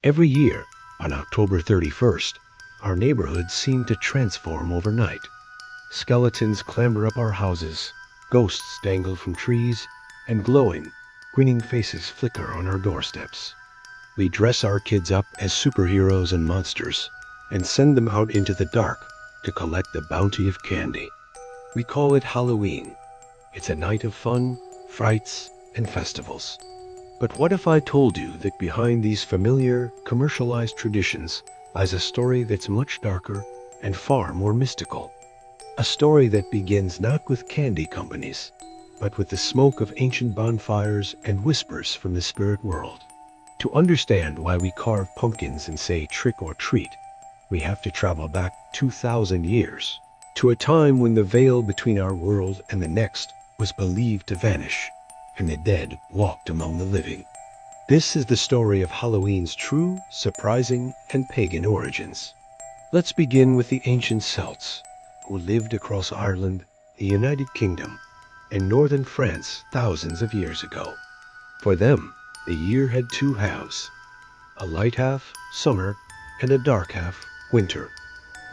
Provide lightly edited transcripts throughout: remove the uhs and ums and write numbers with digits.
Every year, on October 31st, our neighborhoods seem to transform overnight. Skeletons clamber up our houses, ghosts dangle from trees, and glowing, grinning faces flicker on our doorsteps. We dress our kids up as superheroes and monsters, and send them out into the dark to collect the bounty of candy. We call it Halloween. It's a night of fun, frights, and festivals. But what if I told you that behind these familiar, commercialized traditions lies a story that's much darker and far more mystical? A story that begins not with candy companies, but with the smoke of ancient bonfires and whispers from the spirit world. To understand why we carve pumpkins and say trick or treat, we have to travel back 2,000 years, to a time when the veil between our world and the next was believed to vanish, and the dead walked among the living. This is the story of Halloween's true, surprising, and pagan origins. Let's begin with the ancient Celts, who lived across Ireland, the United Kingdom, and northern France thousands of years ago. For them, the year had two halves, a light half, summer, and a dark half, winter.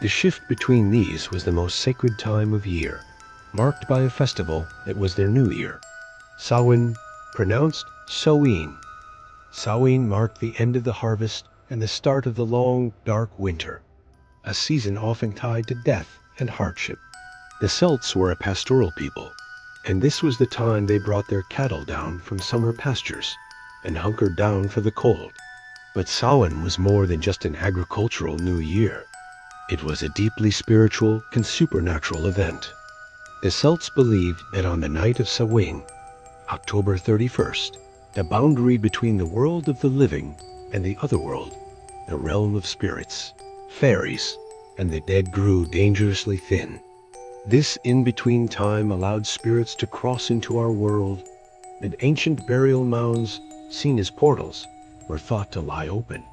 The shift between these was the most sacred time of year, marked by a festival that was their new year. Samhain, pronounced Samhain. Samhain marked the end of the harvest and the start of the long, dark winter, a season often tied to death and hardship. The Celts were a pastoral people, and this was the time they brought their cattle down from summer pastures and hunkered down for the cold. But Samhain was more than just an agricultural new year. It was a deeply spiritual and supernatural event. The Celts believed that on the night of Samhain, October 31st, the boundary between the world of the living and the other world, the realm of spirits, fairies, and the dead grew dangerously thin. This in-between time allowed spirits to cross into our world, and ancient burial mounds, seen as portals, were thought to lie open.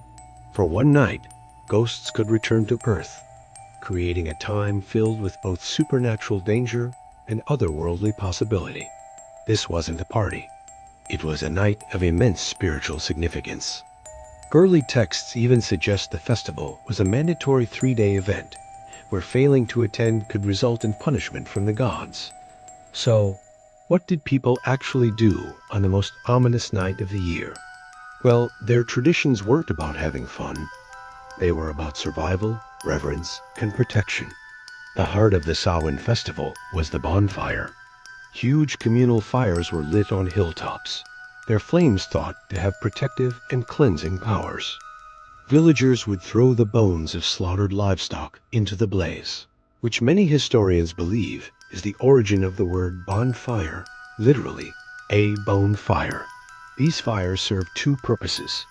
For one night, ghosts could return to Earth, creating a time filled with both supernatural danger and otherworldly possibility. This wasn't a party. It was a night of immense spiritual significance. Early texts even suggest the festival was a mandatory 3-day event, where failing to attend could result in punishment from the gods. So, what did people actually do on the most ominous night of the year? Well, their traditions weren't about having fun. They were about survival, reverence, and protection. The heart of the Samhain festival was the bonfire. Huge communal fires were lit on hilltops, their flames thought to have protective and cleansing powers. Villagers would throw the bones of slaughtered livestock into the blaze, which many historians believe is the origin of the word bonfire, literally, a bone fire. These fires served two purposes: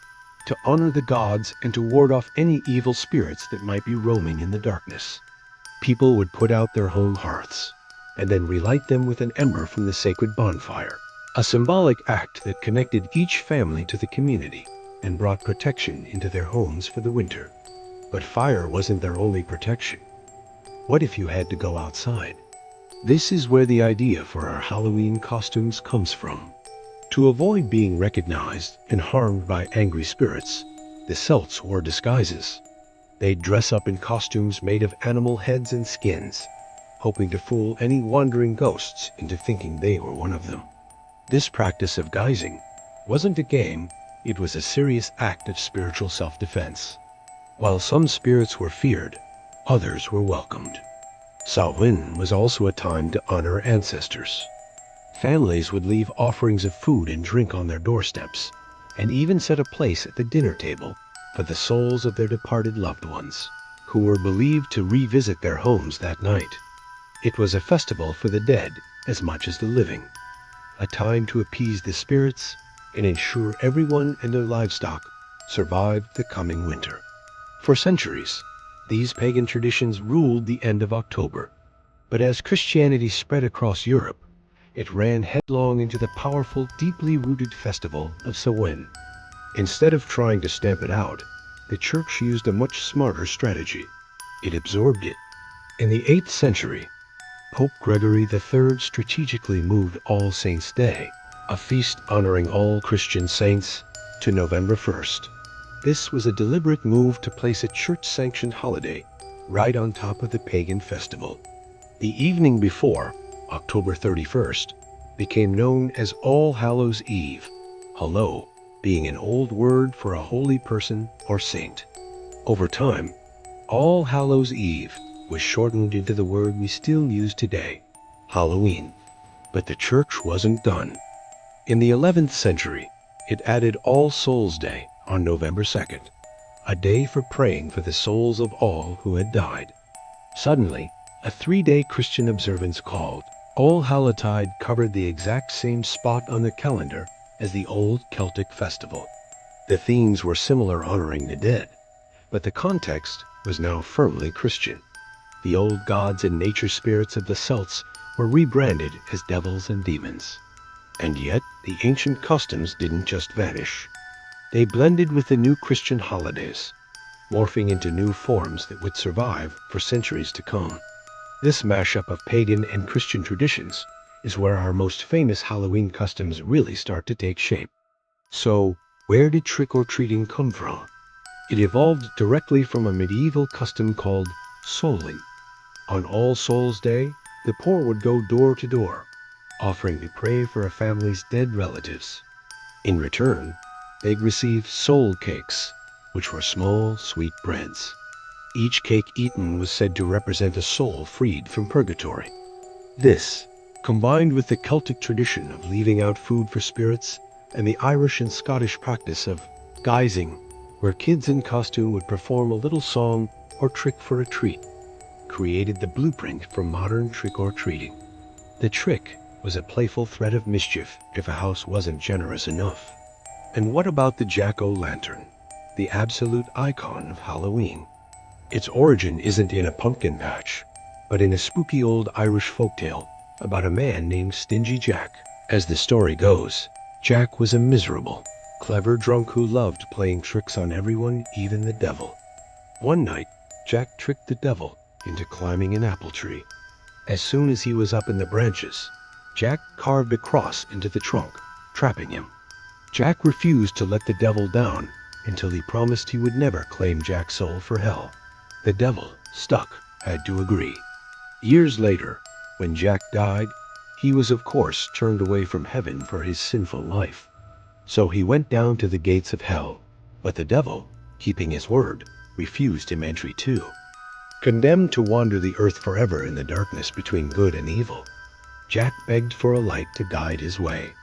to honor the gods and to ward off any evil spirits that might be roaming in the darkness. People would put out their home hearths, and then relight them with an ember from the sacred bonfire, a symbolic act that connected each family to the community and brought protection into their homes for the winter. But fire wasn't their only protection. What if you had to go outside? This is where the idea for our Halloween costumes comes from. To avoid being recognized and harmed by angry spirits, the Celts wore disguises. They'd dress up in costumes made of animal heads and skins, hoping to fool any wandering ghosts into thinking they were one of them. This practice of guising wasn't a game, it was a serious act of spiritual self-defense. While some spirits were feared, others were welcomed. Samhain was also a time to honor ancestors. Families would leave offerings of food and drink on their doorsteps, and even set a place at the dinner table for the souls of their departed loved ones, who were believed to revisit their homes that night. It was a festival for the dead as much as the living, a time to appease the spirits and ensure everyone and their livestock survived the coming winter. For centuries, these pagan traditions ruled the end of October, but as Christianity spread across Europe, it ran headlong into the powerful, deeply rooted festival of Samhain. Instead of trying to stamp it out, the Church used a much smarter strategy. It absorbed it. In the 8th century, Pope Gregory III strategically moved All Saints' Day, a feast honoring all Christian saints, to November 1st. This was a deliberate move to place a church-sanctioned holiday right on top of the pagan festival. The evening before, October 31st, became known as All Hallows' Eve, hallow being an old word for a holy person or saint. Over time, All Hallows' Eve was shortened into the word we still use today, Halloween. But the church wasn't done. In the 11th century, it added All Souls' Day on November 2nd, a day for praying for the souls of all who had died. Suddenly, a 3-day Christian observance called All Hallowtide covered the exact same spot on the calendar as the old Celtic festival. The themes were similar, honoring the dead, but the context was now firmly Christian. The old gods and nature spirits of the Celts were rebranded as devils and demons. And yet, the ancient customs didn't just vanish. They blended with the new Christian holidays, morphing into new forms that would survive for centuries to come. This mashup of pagan and Christian traditions is where our most famous Halloween customs really start to take shape. So, where did trick-or-treating come from? It evolved directly from a medieval custom called souling. On All Souls' Day, the poor would go door to door, offering to pray for a family's dead relatives. In return, they'd receive soul cakes, which were small, sweet breads. Each cake eaten was said to represent a soul freed from purgatory. This, combined with the Celtic tradition of leaving out food for spirits and the Irish and Scottish practice of guising, where kids in costume would perform a little song or trick for a treat, created the blueprint for modern trick-or-treating. The trick was a playful threat of mischief if a house wasn't generous enough. And what about the jack-o'-lantern, the absolute icon of Halloween? Its origin isn't in a pumpkin patch, but in a spooky old Irish folktale about a man named Stingy Jack. As the story goes, Jack was a miserable, clever drunk who loved playing tricks on everyone, even the devil. One night, Jack tricked the devil into climbing an apple tree. As soon as he was up in the branches, Jack carved a cross into the trunk, trapping him. Jack refused to let the devil down until he promised he would never claim Jack's soul for hell. The devil, stuck, had to agree. Years later, when Jack died, he was of course turned away from heaven for his sinful life. So he went down to the gates of hell, but the devil, keeping his word, refused him entry too. Condemned to wander the earth forever in the darkness between good and evil, Jack begged for a light to guide his way.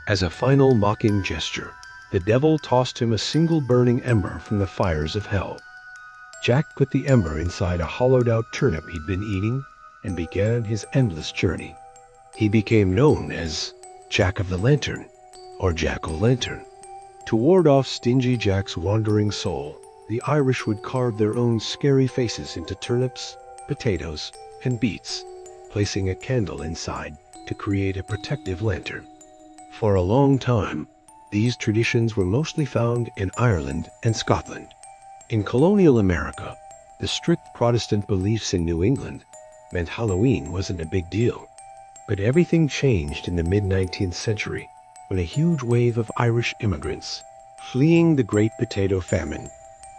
As a final mocking gesture, the devil tossed him a single burning ember from the fires of hell. Jack put the ember inside a hollowed-out turnip he'd been eating and began his endless journey. He became known as Jack of the Lantern, or Jack-o'-lantern. To ward off Stingy Jack's wandering soul, the Irish would carve their own scary faces into turnips, potatoes, and beets, placing a candle inside to create a protective lantern. For a long time, these traditions were mostly found in Ireland and Scotland. In colonial America, the strict Protestant beliefs in New England meant Halloween wasn't a big deal. But everything changed in the mid-19th century when a huge wave of Irish immigrants, fleeing the Great Potato Famine,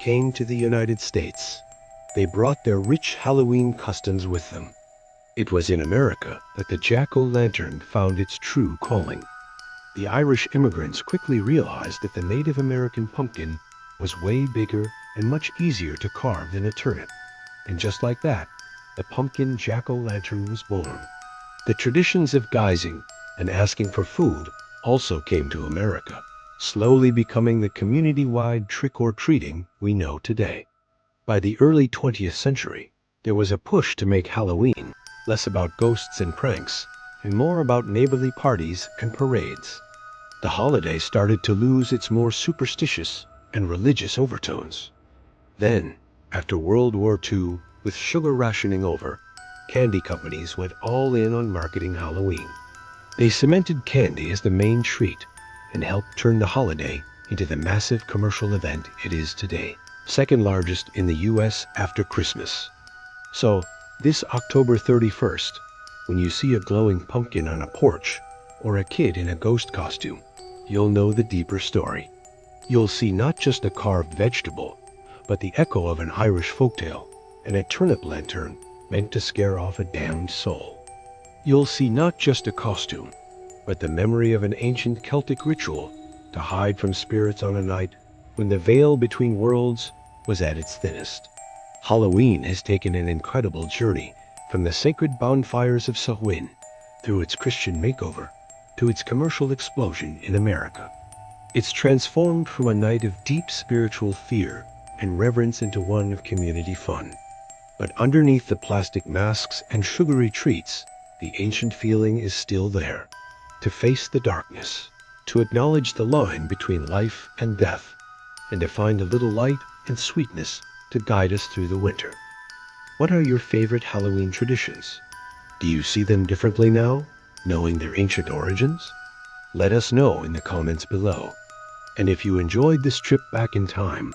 came to the United States. They brought their rich Halloween customs with them. It was in America that the jack-o'-lantern found its true calling. The Irish immigrants quickly realized that the Native American pumpkin was way bigger and much easier to carve than a turnip. And just like that, the pumpkin jack-o'-lantern was born. The traditions of guising and asking for food also came to America, slowly becoming the community-wide trick-or-treating we know today. By the early 20th century, there was a push to make Halloween less about ghosts and pranks and more about neighborly parties and parades. The holiday started to lose its more superstitious and religious overtones. Then, after World War II, with sugar rationing over, candy companies went all in on marketing Halloween. They cemented candy as the main treat and helped turn the holiday into the massive commercial event it is today, second largest in the US after Christmas. So, this October 31st, when you see a glowing pumpkin on a porch or a kid in a ghost costume, you'll know the deeper story. You'll see not just a carved vegetable, but the echo of an Irish folktale and a turnip lantern meant to scare off a damned soul. You'll see not just a costume, but the memory of an ancient Celtic ritual to hide from spirits on a night when the veil between worlds was at its thinnest. Halloween has taken an incredible journey from the sacred bonfires of Samhain through its Christian makeover to its commercial explosion in America. It's transformed from a night of deep spiritual fear and reverence into one of community fun. But underneath the plastic masks and sugary treats, the ancient feeling is still there. To face the darkness, to acknowledge the line between life and death, and to find a little light and sweetness to guide us through the winter. What are your favorite Halloween traditions? Do you see them differently now, knowing their ancient origins? Let us know in the comments below. And if you enjoyed this trip back in time,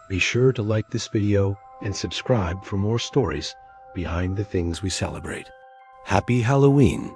be sure to like this video and subscribe for more stories behind the things we celebrate. Happy Halloween!